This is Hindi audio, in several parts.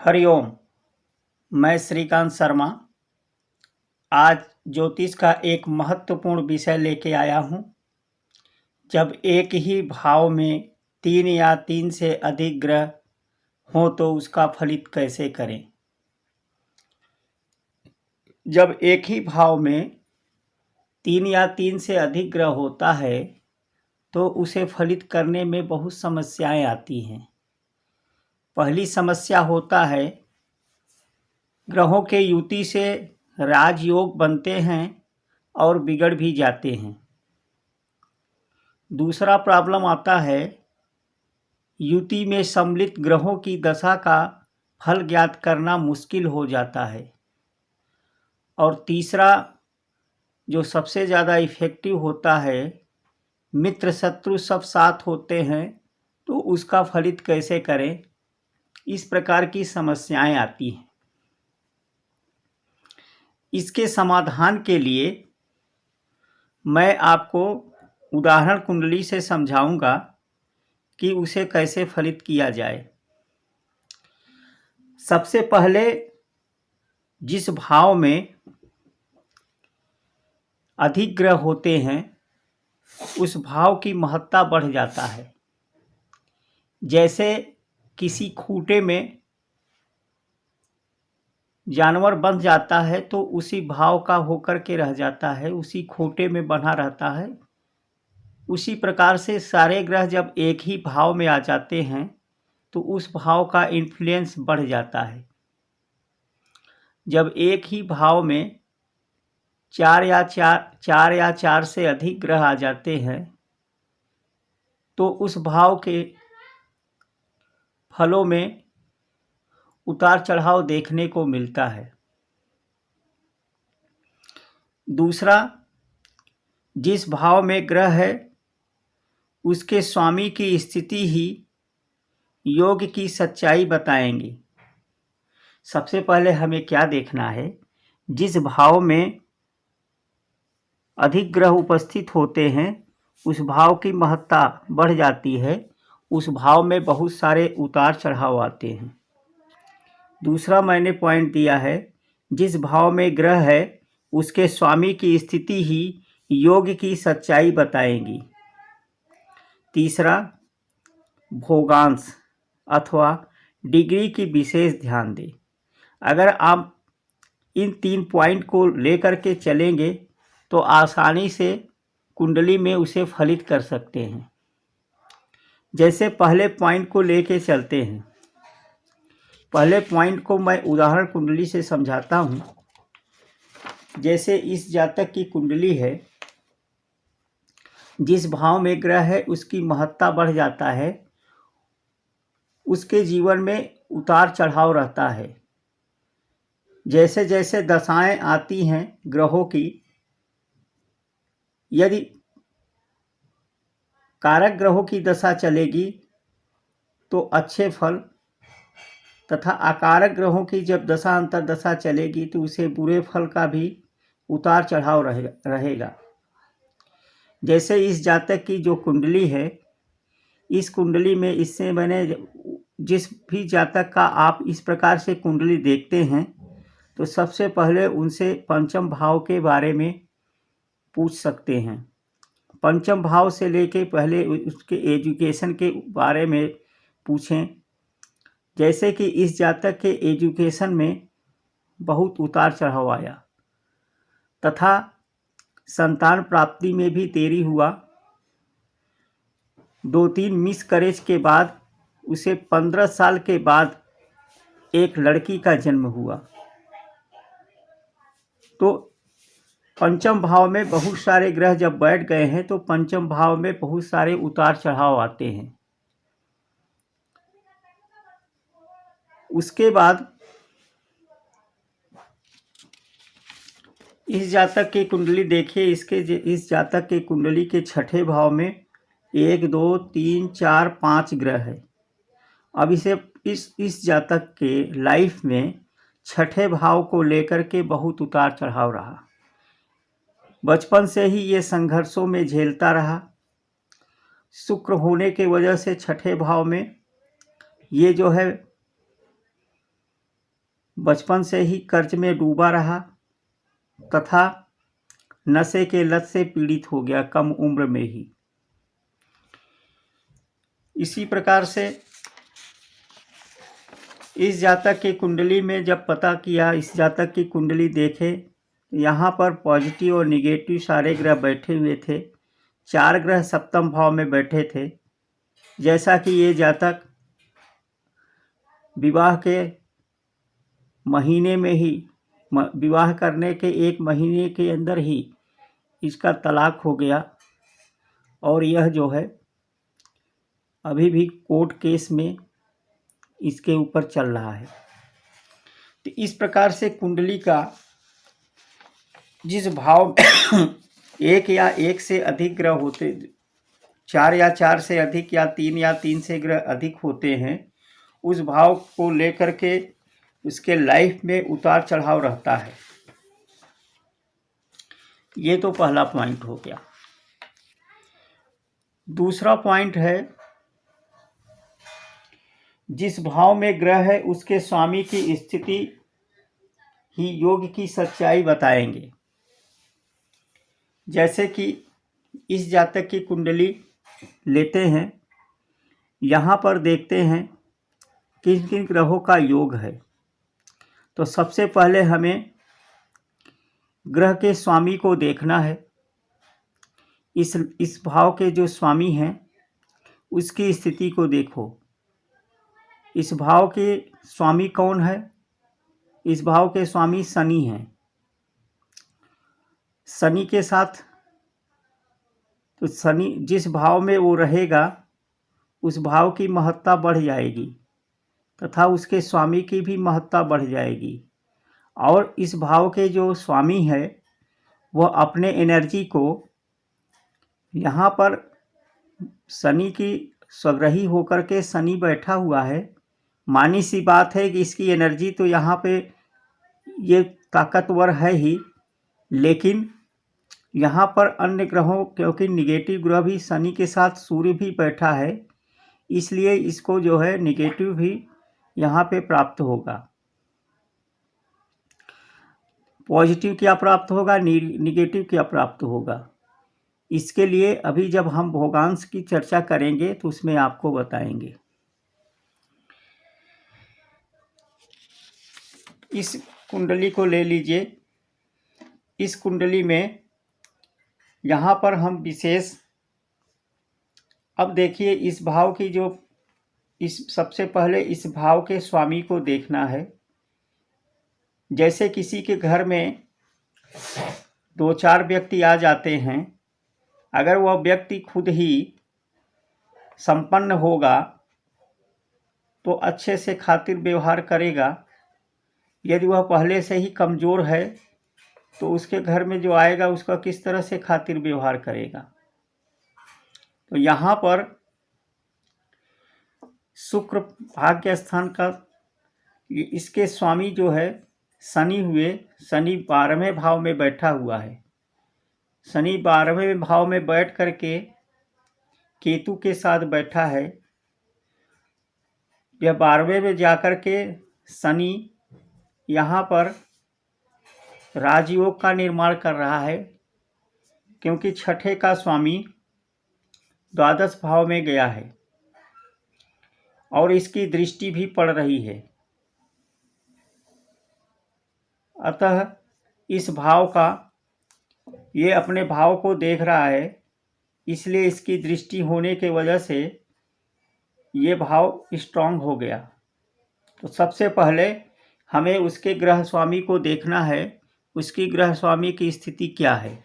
हरिओम। मैं श्रीकांत शर्मा आज ज्योतिष का एक महत्वपूर्ण विषय लेके आया हूँ। जब एक ही भाव में 3 या 3 से अधिक ग्रह हो तो उसका फलित कैसे करें। जब एक ही भाव में 3 या 3 से अधिक ग्रह होता है तो उसे फलित करने में बहुत समस्याएं आती हैं। पहली समस्या होता है ग्रहों के युति से राजयोग बनते हैं और बिगड़ भी जाते हैं। दूसरा प्रॉब्लम आता है युति में सम्मिलित ग्रहों की दशा का फल ज्ञात करना मुश्किल हो जाता है। और तीसरा जो सबसे ज़्यादा इफ़ेक्टिव होता है, मित्र शत्रु सब साथ होते हैं तो उसका फलित कैसे करें। इस प्रकार की समस्याएं आती हैं। इसके समाधान के लिए मैं आपको उदाहरण कुंडली से समझाऊंगा कि उसे कैसे फलित किया जाए। सबसे पहले जिस भाव में अधिक ग्रह होते हैं उस भाव की महत्ता बढ़ जाता है। जैसे किसी खूंटे में जानवर बंध जाता है तो उसी भाव का होकर के रह जाता है, उसी खूंटे में बंधा रहता है। उसी प्रकार से सारे ग्रह जब एक ही भाव में आ जाते हैं तो उस भाव का इन्फ्लुएंस बढ़ जाता है। जब एक ही भाव में 4 या 4 से अधिक ग्रह आ जाते हैं तो उस भाव के फलों में उतार चढ़ाव देखने को मिलता है। दूसरा, जिस भाव में ग्रह है उसके स्वामी की स्थिति ही योग की सच्चाई बताएंगे। सबसे पहले हमें क्या देखना है, जिस भाव में अधिक ग्रह उपस्थित होते हैं उस भाव की महत्ता बढ़ जाती है, उस भाव में बहुत सारे उतार चढ़ाव आते हैं। दूसरा मैंने पॉइंट दिया है, जिस भाव में ग्रह है उसके स्वामी की स्थिति ही योग की सच्चाई बताएंगी। तीसरा, भोगांश अथवा डिग्री की विशेष ध्यान दें। अगर आप इन 3 पॉइंट को लेकर के चलेंगे तो आसानी से कुंडली में उसे फलित कर सकते हैं। जैसे पहले पॉइंट को लेके चलते हैं। पहले पॉइंट को मैं उदाहरण कुंडली से समझाता हूँ। जैसे इस जातक की कुंडली है, जिस भाव में ग्रह है उसकी महत्ता बढ़ जाता है, उसके जीवन में उतार चढ़ाव रहता है। जैसे जैसे दशाएं आती हैं ग्रहों की, यदि कारक ग्रहों की दशा चलेगी तो अच्छे फल, तथा अकारक ग्रहों की जब दशा अंतर्दशा चलेगी तो उसे बुरे फल का भी उतार चढ़ाव रहेगा। जैसे इस जातक की जो कुंडली है, इस कुंडली में इससे मैंने जिस भी जातक का आप इस प्रकार से कुंडली देखते हैं तो सबसे पहले उनसे पंचम भाव के बारे में पूछ सकते हैं। पंचम भाव से लेके पहले उसके एजुकेशन के बारे में पूछें। जैसे कि इस जातक के एजुकेशन में बहुत उतार चढ़ाव आया तथा संतान प्राप्ति में भी देरी हुआ। 2-3 मिसकैरेज के बाद उसे 15 साल के बाद एक लड़की का जन्म हुआ। तो पंचम भाव में बहुत सारे ग्रह जब बैठ गए हैं तो पंचम भाव में बहुत सारे उतार चढ़ाव आते हैं। उसके बाद इस जातक की कुंडली देखिए। इस जातक की कुंडली के छठे भाव में 1, 2, 3, 4, 5 ग्रह है। अब इस जातक के लाइफ में छठे भाव को लेकर के बहुत उतार चढ़ाव रहा। बचपन से ही ये संघर्षों में झेलता रहा। शुक्र होने के वजह से छठे भाव में ये जो है बचपन से ही कर्ज में डूबा रहा तथा नशे के लत से पीड़ित हो गया कम उम्र में ही। इसी प्रकार से इस जातक की कुंडली में जब पता किया, इस जातक की कुंडली देखे, यहाँ पर पॉजिटिव और निगेटिव सारे ग्रह बैठे हुए थे। 4 ग्रह सप्तम भाव में बैठे थे। जैसा कि ये जातक विवाह के महीने में ही, विवाह करने के 1 महीने के अंदर ही इसका तलाक हो गया और यह जो है अभी भी कोर्ट केस में इसके ऊपर चल रहा है। तो इस प्रकार से कुंडली का जिस भाव एक या एक से अधिक ग्रह होते, 4 या 4 से अधिक या 3 या 3 से ग्रह अधिक होते हैं, उस भाव को लेकर के उसके लाइफ में उतार चढ़ाव रहता है। ये तो पहला पॉइंट हो गया। दूसरा पॉइंट है, जिस भाव में ग्रह है उसके स्वामी की स्थिति ही योग की सच्चाई बताएंगे। जैसे कि इस जातक की कुंडली लेते हैं, यहाँ पर देखते हैं किन किन ग्रहों का योग है। तो सबसे पहले हमें ग्रह के स्वामी को देखना है। इस भाव के जो स्वामी हैं उसकी स्थिति को देखो। इस भाव के स्वामी कौन है? इस भाव के स्वामी शनि हैं। शनि के साथ, तो शनि जिस भाव में वो रहेगा उस भाव की महत्ता बढ़ जाएगी तथा उसके स्वामी की भी महत्ता बढ़ जाएगी। और इस भाव के जो स्वामी है वह अपने एनर्जी को, यहाँ पर शनि की स्वग्रही होकर के शनि बैठा हुआ है, मानी सी बात है कि इसकी एनर्जी तो यहाँ पे ये ताकतवर है ही, लेकिन यहाँ पर अन्य ग्रहों, क्योंकि निगेटिव ग्रह भी शनि के साथ सूर्य भी बैठा है, इसलिए इसको जो है निगेटिव भी यहाँ पे प्राप्त होगा। पॉजिटिव क्या प्राप्त होगा, निगेटिव क्या प्राप्त होगा, इसके लिए अभी जब हम भोगांश की चर्चा करेंगे तो उसमें आपको बताएंगे। इस कुंडली को ले लीजिए। इस कुंडली में यहाँ पर हम विशेष, अब देखिए इस भाव की जो, इस सबसे पहले इस भाव के स्वामी को देखना है। जैसे किसी के घर में 2-4 व्यक्ति आ जाते हैं, अगर वह व्यक्ति खुद ही संपन्न होगा तो अच्छे से खातिर व्यवहार करेगा। यदि वह पहले से ही कमज़ोर है तो उसके घर में जो आएगा उसका किस तरह से खातिर व्यवहार करेगा। तो यहाँ पर शुक्र भाग्य स्थान का, इसके स्वामी जो है शनि हुए। शनि 12वें भाव में बैठा हुआ है। शनि 12वें भाव में बैठ करके केतु के साथ बैठा है। यह 12वें में जाकर के शनि यहाँ पर राजयोग का निर्माण कर रहा है, क्योंकि 6ठे का स्वामी द्वादश भाव में गया है और इसकी दृष्टि भी पड़ रही है। अतः इस भाव का, ये अपने भाव को देख रहा है, इसलिए इसकी दृष्टि होने के वजह से ये भाव स्ट्रांग हो गया। तो सबसे पहले हमें उसके ग्रह स्वामी को देखना है, उसकी ग्रह स्वामी की स्थिति क्या है।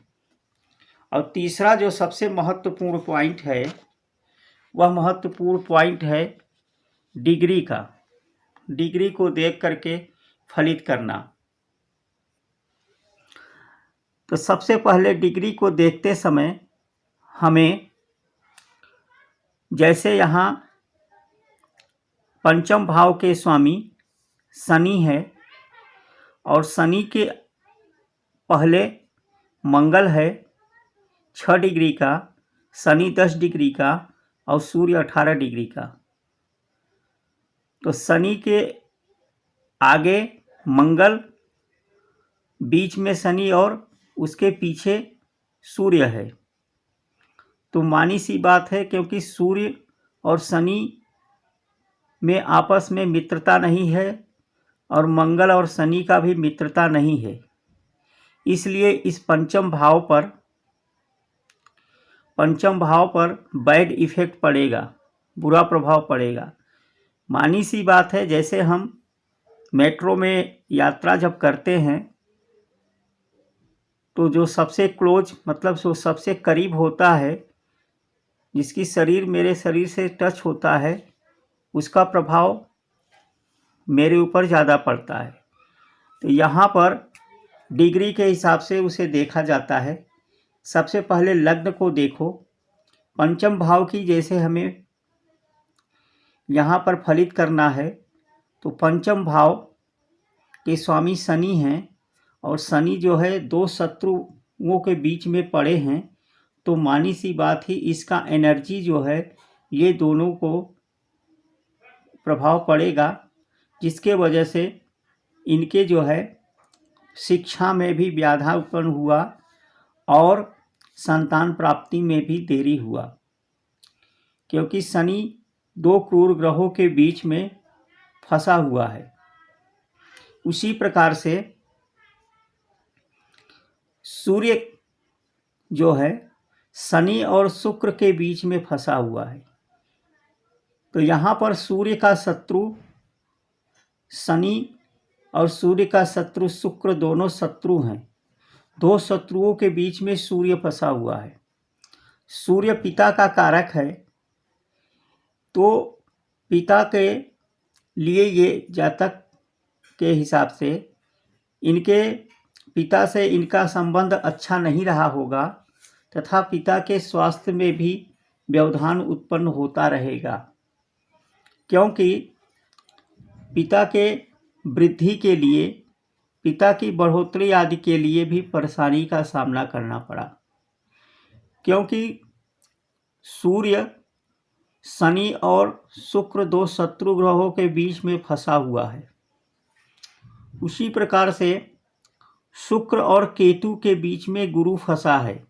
और तीसरा जो सबसे महत्वपूर्ण पॉइंट है, वह महत्वपूर्ण पॉइंट है डिग्री का। डिग्री को देख करके फलित करना। तो सबसे पहले डिग्री को देखते समय हमें, जैसे यहाँ पंचम भाव के स्वामी शनि है और शनि के पहले मंगल है 6 डिग्री का, शनि 10 डिग्री का और सूर्य 18 डिग्री का। तो शनि के आगे मंगल, बीच में शनि और उसके पीछे सूर्य है। तो मानी सी बात है, क्योंकि सूर्य और शनि में आपस में मित्रता नहीं है और मंगल और शनि का भी मित्रता नहीं है, इसलिए इस पंचम भाव पर बैड इफेक्ट पड़ेगा, बुरा प्रभाव पड़ेगा। मानी सी बात है, जैसे हम मेट्रो में यात्रा जब करते हैं तो जो सबसे क्लोज, मतलब जो सबसे करीब होता है, जिसकी शरीर मेरे शरीर से टच होता है, उसका प्रभाव मेरे ऊपर ज़्यादा पड़ता है। तो यहाँ पर डिग्री के हिसाब से उसे देखा जाता है। सबसे पहले लग्न को देखो। पंचम भाव की जैसे हमें यहाँ पर फलित करना है, तो पंचम भाव के स्वामी शनि हैं और शनि जो है दो शत्रुओं के बीच में पड़े हैं। तो मानी सी बात ही, इसका एनर्जी जो है ये दोनों को प्रभाव पड़ेगा, जिसके वजह से इनके जो है शिक्षा में भी व्याधा उत्पन्न हुआ और संतान प्राप्ति में भी देरी हुआ, क्योंकि शनि दो क्रूर ग्रहों के बीच में फंसा हुआ है। उसी प्रकार से सूर्य जो है शनि और शुक्र के बीच में फंसा हुआ है। तो यहाँ पर सूर्य का शत्रु शनि और सूर्य का शत्रु शुक्र दोनों शत्रु हैं। दो शत्रुओं के बीच में सूर्य फंसा हुआ है। सूर्य पिता का कारक है, तो पिता के लिए ये जातक के हिसाब से इनके पिता से इनका संबंध अच्छा नहीं रहा होगा तथा पिता के स्वास्थ्य में भी व्यवधान उत्पन्न होता रहेगा, क्योंकि पिता के वृद्धि के लिए, पिता की बढ़ोतरी आदि के लिए भी परेशानी का सामना करना पड़ा, क्योंकि सूर्य शनि और शुक्र दो शत्रु ग्रहों के बीच में फंसा हुआ है। उसी प्रकार से शुक्र और केतु के बीच में गुरु फंसा है।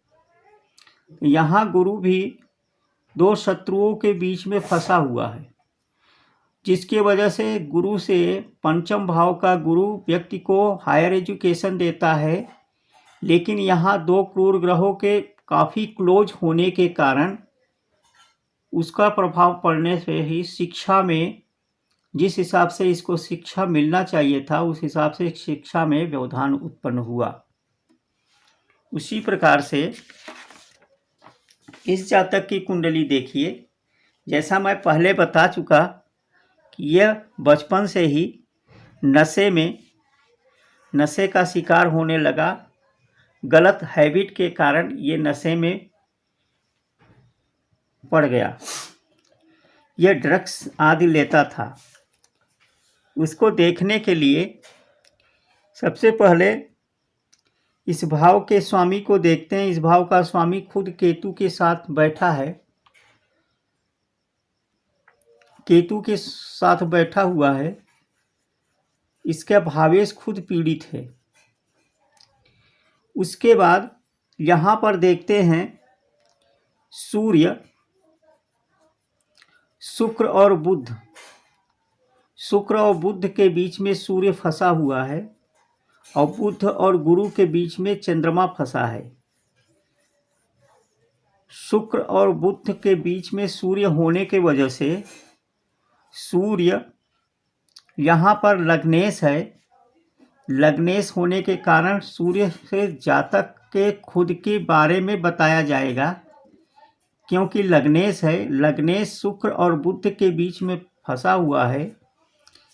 यहाँ गुरु भी दो शत्रुओं के बीच में फंसा हुआ है, जिसके वजह से गुरु से, पंचम भाव का गुरु व्यक्ति को हायर एजुकेशन देता है, लेकिन यहाँ दो क्रूर ग्रहों के काफ़ी क्लोज होने के कारण उसका प्रभाव पड़ने से ही शिक्षा में, जिस हिसाब से इसको शिक्षा मिलना चाहिए था, उस हिसाब से शिक्षा में व्यवधान उत्पन्न हुआ। उसी प्रकार से इस जातक की कुंडली देखिए। जैसा मैं पहले बता चुका कि यह बचपन से ही नशे का शिकार होने लगा। गलत हैबिट के कारण ये नशे में पड़ गया। यह ड्रग्स आदि लेता था। उसको देखने के लिए सबसे पहले इस भाव के स्वामी को देखते हैं। इस भाव का स्वामी खुद केतु के साथ बैठा है, केतु के साथ बैठा हुआ है। इसका भावेश खुद पीड़ित है। उसके बाद यहाँ पर देखते हैं सूर्य, शुक्र और बुध। शुक्र और बुध के बीच में सूर्य फंसा हुआ है और बुध और गुरु के बीच में चंद्रमा फंसा है। शुक्र और बुध के बीच में सूर्य होने के वजह से सूर्य यहाँ पर लग्नेश है। लग्नेश होने के कारण सूर्य से जातक के खुद के बारे में बताया जाएगा, क्योंकि लग्नेश है। लग्नेश शुक्र और बुध के बीच में फंसा हुआ है,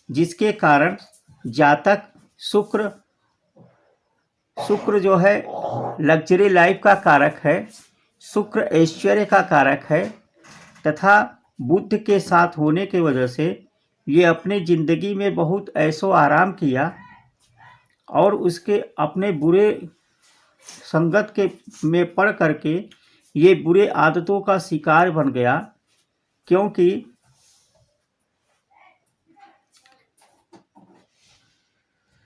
जिसके कारण जातक शुक्र जो है लग्जरी लाइफ का कारक है, शुक्र ऐश्वर्य का कारक है, तथा बुध के साथ होने के वजह से ये अपने ज़िंदगी में बहुत ऐशो आराम किया और उसके अपने बुरे संगत के में पड़ करके ये बुरे आदतों का शिकार बन गया, क्योंकि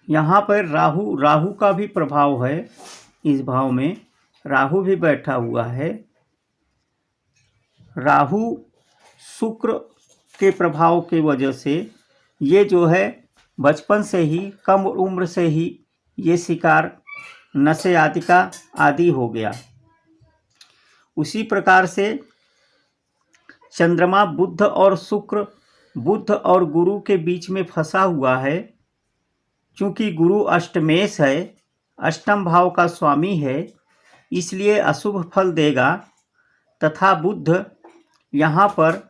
यहाँ पर राहु का भी प्रभाव है। इस भाव में राहु भी बैठा हुआ है। राहु शुक्र के प्रभाव के वजह से ये जो है बचपन से ही, कम उम्र से ही ये शिकार नशे आदि का आदी हो गया। उसी प्रकार से चंद्रमा बुध और शुक्र, बुध और गुरु के बीच में फंसा हुआ है। चूँकि गुरु अष्टमेश है, अष्टम भाव का स्वामी है, इसलिए अशुभ फल देगा। तथा बुध यहाँ पर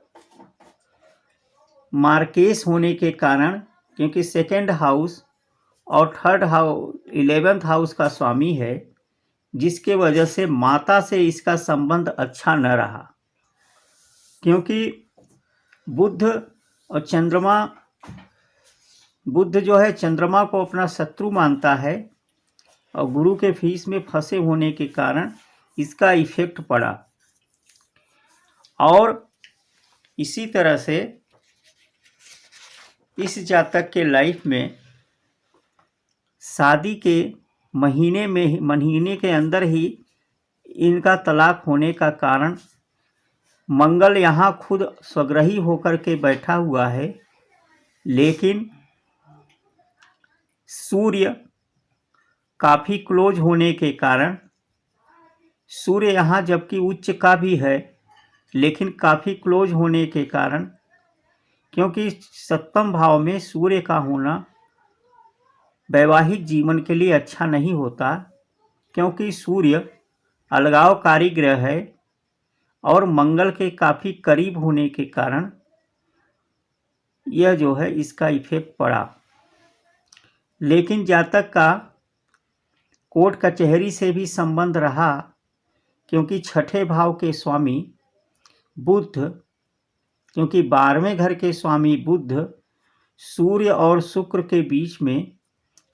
मार्केश होने के कारण, क्योंकि सेकेंड हाउस और थर्ड हाउस 11th हाउस का स्वामी है, जिसके वजह से माता से इसका संबंध अच्छा न रहा। क्योंकि बुध और चंद्रमा, बुध जो है चंद्रमा को अपना शत्रु मानता है और गुरु के फीस में फंसे होने के कारण इसका इफेक्ट पड़ा। और इसी तरह से इस जातक के लाइफ में शादी के महीने के अंदर ही इनका तलाक होने का कारण मंगल यहाँ खुद स्वग्रही होकर के बैठा हुआ है, लेकिन सूर्य काफ़ी क्लोज होने के कारण, सूर्य यहाँ जबकि उच्च का भी है लेकिन काफ़ी क्लोज होने के कारण, क्योंकि सप्तम भाव में सूर्य का होना वैवाहिक जीवन के लिए अच्छा नहीं होता, क्योंकि सूर्य अलगावकारी ग्रह है और मंगल के काफ़ी करीब होने के कारण यह जो है इसका इफेक्ट पड़ा। लेकिन जातक का कोर्ट कचहरी से भी संबंध रहा, क्योंकि छठे भाव के स्वामी बुध, क्योंकि 12वें घर के स्वामी बुध सूर्य और शुक्र के बीच में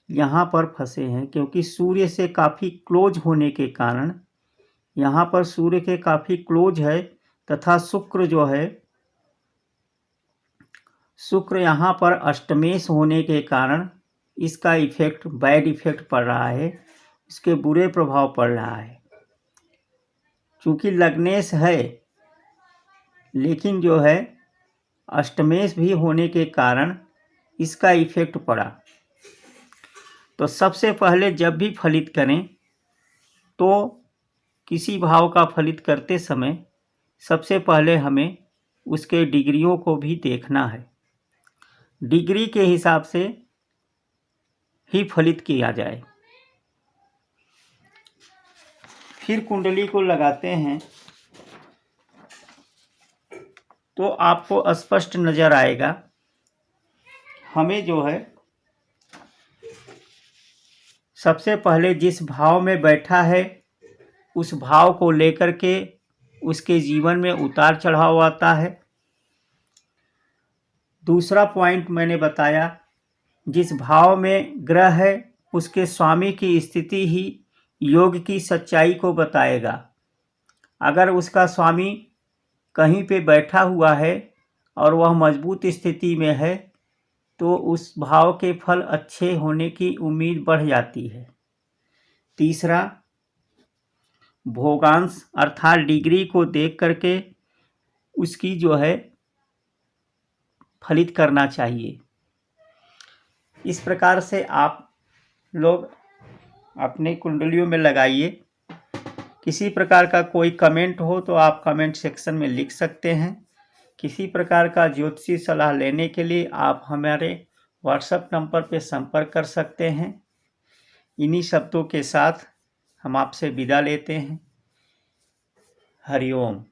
यहाँ पर फंसे हैं। क्योंकि सूर्य से काफ़ी क्लोज होने के कारण, यहाँ पर सूर्य के काफ़ी क्लोज है, तथा शुक्र जो है, शुक्र यहाँ पर अष्टमेश होने के कारण इसका इफेक्ट, बैड इफेक्ट पड़ रहा है, इसके बुरे प्रभाव पड़ रहा है। चूँकि लग्नेश है लेकिन जो है अष्टमेश भी होने के कारण इसका इफेक्ट पड़ा। तो सबसे पहले जब भी फलित करें तो किसी भाव का फलित करते समय सबसे पहले हमें उसके डिग्रियों को भी देखना है। डिग्री के हिसाब से ही फलित किया जाए। फिर कुंडली को लगाते हैं तो आपको स्पष्ट नजर आएगा। हमें जो है सबसे पहले जिस भाव में बैठा है उस भाव को लेकर के उसके जीवन में उतार चढ़ाव आता है। दूसरा पॉइंट मैंने बताया, जिस भाव में ग्रह है उसके स्वामी की स्थिति ही योग की सच्चाई को बताएगा। अगर उसका स्वामी कहीं पे बैठा हुआ है और वह मजबूत स्थिति में है तो उस भाव के फल अच्छे होने की उम्मीद बढ़ जाती है। तीसरा, भोगांश अर्थात डिग्री को देख करके उसकी जो है फलित करना चाहिए। इस प्रकार से आप लोग अपने कुंडलियों में लगाइए। किसी प्रकार का कोई कमेंट हो तो आप कमेंट सेक्शन में लिख सकते हैं। किसी प्रकार का ज्योतिषी सलाह लेने के लिए आप हमारे व्हाट्सएप नंबर पर संपर्क कर सकते हैं। इन्हीं शब्दों के साथ हम आपसे विदा लेते हैं। हरि ओम।